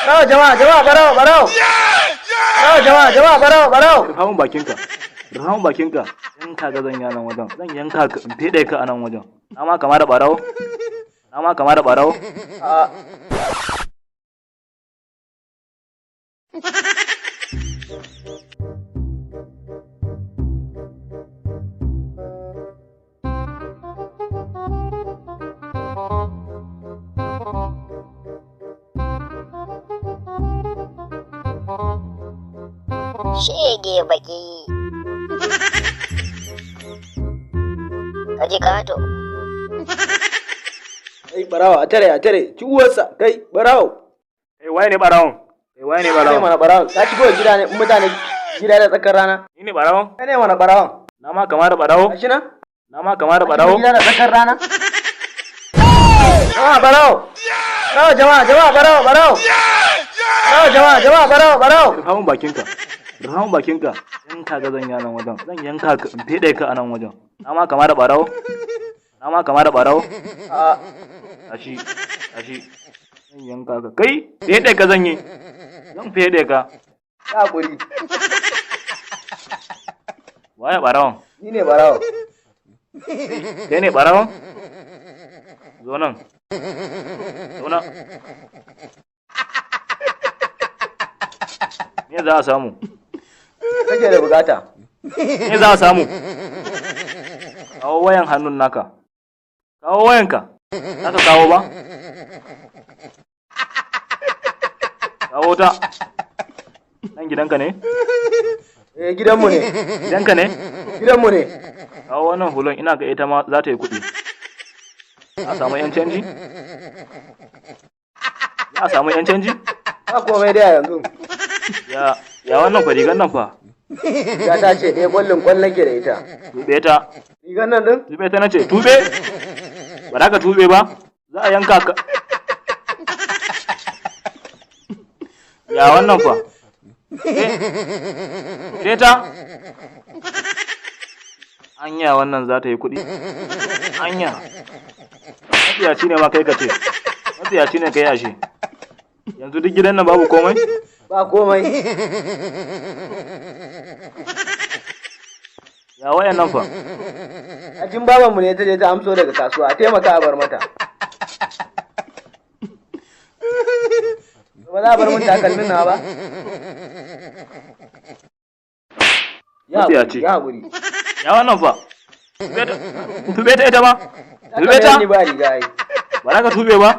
jama'a barau. Jama'a barau. Rufamun bakinka. Yanka ga zan yanan wajen. Zan yanka ka in fede ka a nan wajen. Na ma kama da barau. Shege baki. Kaji kato. Kai barawa a tare ci uwarsa kai barawo. Kai waye ne barawon? Kai mana barawon. Ka shigo gida ne mutane gida da tsakar rana. Ni ne barawon? Kai ne mana barawon. Na ma kama da barawo? Gashi nan? Na ma kama da barawo? Gida da tsakar rana. Barawo. Jama'a barawo. Jama'a barawo. Rufamun bakinka. Yanka ga zan yanan wajen. Zan yanka ka in fede ka a nan wajen. Na ma kama da barawo? Tashi. Zan yanka ka. Kai, fede ka zan yi. Zan fede ka. Ya guri. Waye barawon? Ni ne barawo. Kai ne barawon? Zo nan. Me za a samu? Kake da bukata. Me za a samu? Kawo wayan hannun naka. Kawo wayanka. Naka kawo ba? Kawo ta. Nan gidanka ne? Gidanmu ne. Gidanka ne? Gidanmu ne. Kawo wannan hulon ina ga ita ma za ta yi kuɗi. Za a samu 'yan canji? Ba komai da yanzu. Ya wannan fa rigar nan fa? Ya ta ce ƙwallon ke da ita. Tube ta. Rigar nan din? Tube ta nace. Tube? Ba za ka tube ba? Za a yanka ka. Ya wannan fa? Tube ta? Anya wannan za ta yi kuɗi. Anya. Matsiyaci ne ma kai ka ce. Matsiyaci ne kai ashe. Yanzu duk gidan nan babu komai? Ba komai. Ya wayan nan fa? Ajin babanmu ne ta je ta amso daga kasuwa, a taimaka a bar mata. Ba za a bar mun takalmin na ba? Matsiyaci. Ya guri. Ya wannan fa? Tube ta ita ma? Tube ta? Ni ba riga ai. Ba za ka tube ba?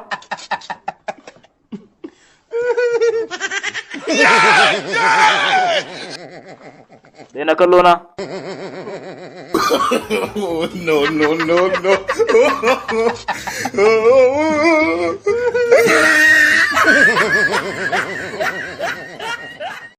Dai na kallo na. No.